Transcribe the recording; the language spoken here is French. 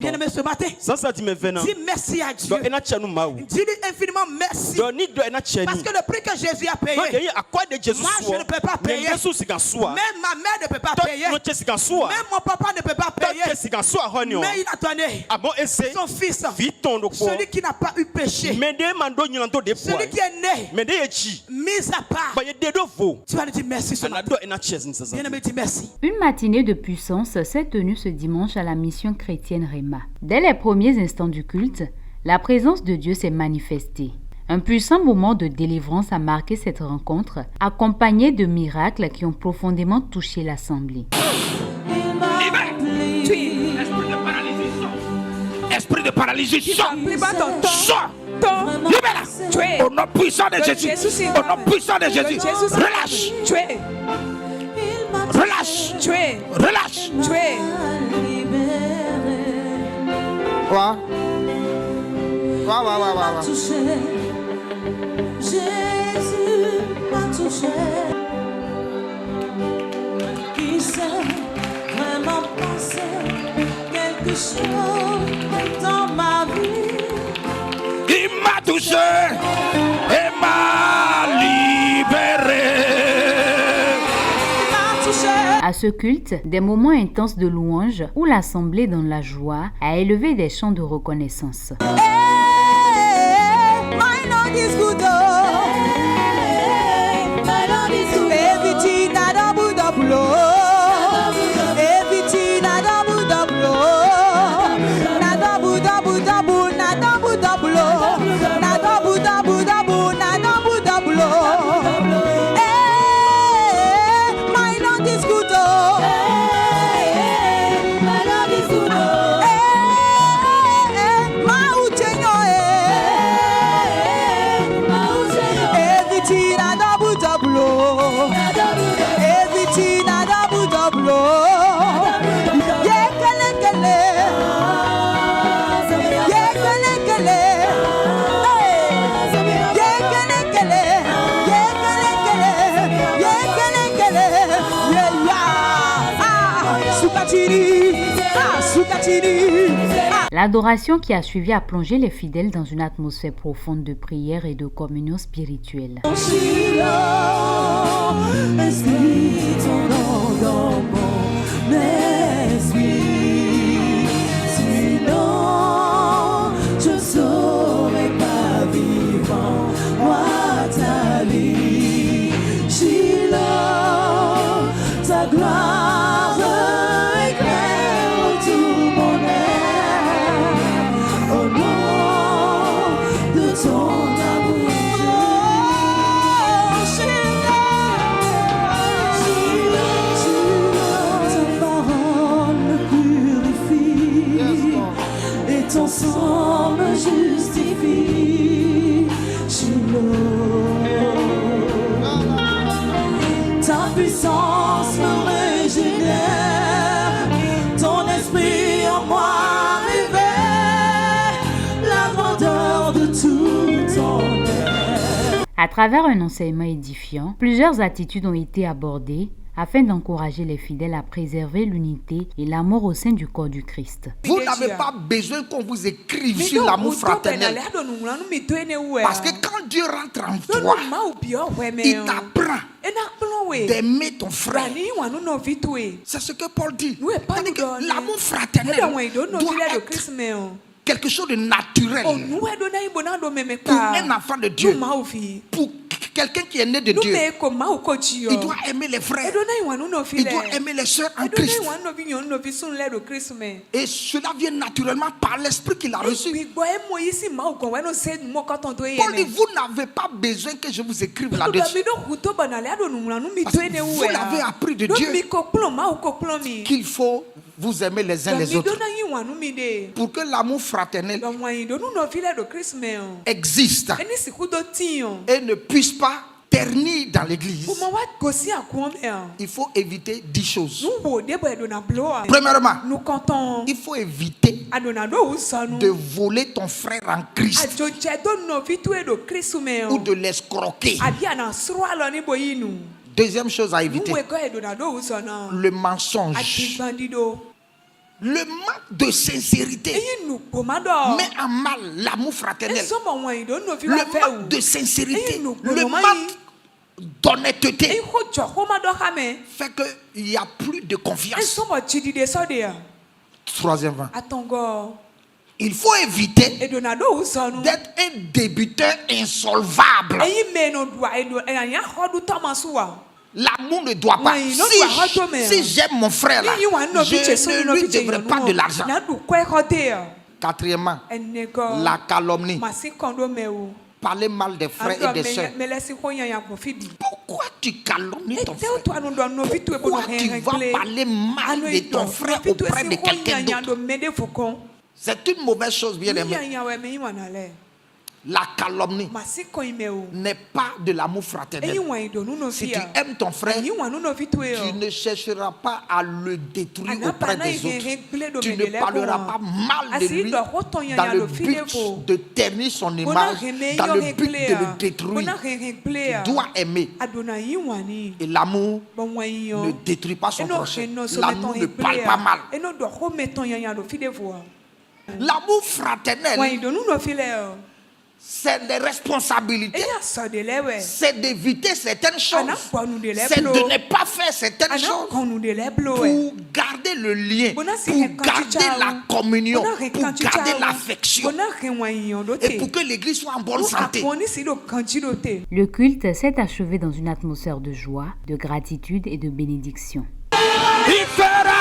Bien-aimé, ce matin, dis merci à Dieu. Dis-lui infiniment merci. Parce que le prix que Jésus a payé, moi je ne peux pas payer. Même ma mère ne peut pas payer. Même mon papa ne peut pas payer. Mais il a donné son fils, celui qui n'a pas eu péché, celui qui est né, mis à part. Tu vas lui dire merci ce matin. Bien-aimé, dis merci. Une matinée de puissance s'est tenue ce dimanche à la mission chrétienne Réma. Dès les premiers instants du culte, la présence de Dieu s'est manifestée. Un puissant moment de délivrance a marqué cette rencontre, accompagné de miracles qui ont profondément touché l'assemblée. Esprit de paralysie, sors! Sors! Libère! Au nom puissant de Jésus! Au nom puissant de Jésus! Relâche! Relâche! Relâche! Jésus m'a touché. Il s'est vraiment passé quelque chose dans ma vie. Il m'a touché et m'a libéré. À ce culte, des moments intenses de louange où l'assemblée dans la joie a élevé des chants de reconnaissance. L'adoration qui a suivi a plongé les fidèles dans une atmosphère profonde de prière et de communion spirituelle. À travers un enseignement édifiant, plusieurs attitudes ont été abordées afin d'encourager les fidèles à préserver l'unité et l'amour au sein du corps du Christ. Vous n'avez pas besoin qu'on vous écrive sur l'amour fraternel. Parce que quand Dieu rentre en toi, il t'apprend d'aimer ton frère. C'est ce que Paul dit. L'amour fraternel doit être quelque chose de naturel pour un enfant de Dieu, pour quelqu'un qui est né de Dieu. Il doit aimer les frères, il doit aimer les sœurs en Christ. Et cela vient naturellement par l'esprit qu'il a reçu. Paul dit, vous n'avez pas besoin que je vous écrive là-dessus. Parce que vous l'avez appris de Dieu qu'il faut vous aimer les uns les autres pour que l'amour fraternel existe et ne puisse pas ternir dans l'église. Il faut éviter 10 choses. Premièrement, il faut éviter de voler ton frère en Christ ou de l'escroquer. Deuxième chose à éviter, le mensonge. Le manque de sincérité met en mal l'amour fraternel. Le manque de sincérité, le manque d'honnêteté fait qu'il n'y a plus de confiance. Troisièmement, il faut éviter d'être un débiteur insolvable. L'amour ne doit pas. Si j'aime mon frère là, je ne lui devrais pas de l'argent. Quatrièmement, la calomnie. Parler mal des frères et des sœurs. Pourquoi tu calomnies ton frère? Pourquoi tu vas parler mal de ton frère auprès de quelqu'un d'autre? C'est une mauvaise chose, bien aimé. La calomnie n'est pas de l'amour fraternel. Si tu aimes ton frère, tu ne chercheras pas à le détruire auprès des autres. Tu ne parleras pas mal de lui dans le but de ternir son image, dans le but de le détruire. Tu dois aimer. Et l'amour ne détruit pas son prochain. L'amour ne parle pas mal. L'amour fraternel, c'est des responsabilités. C'est d'éviter certaines choses. C'est de ne pas faire certaines choses pour garder le lien, pour garder la communion, pour garder l'affection et pour que l'église soit en bonne santé. Le culte s'est achevé dans une atmosphère de joie, de gratitude et de bénédiction. Il fera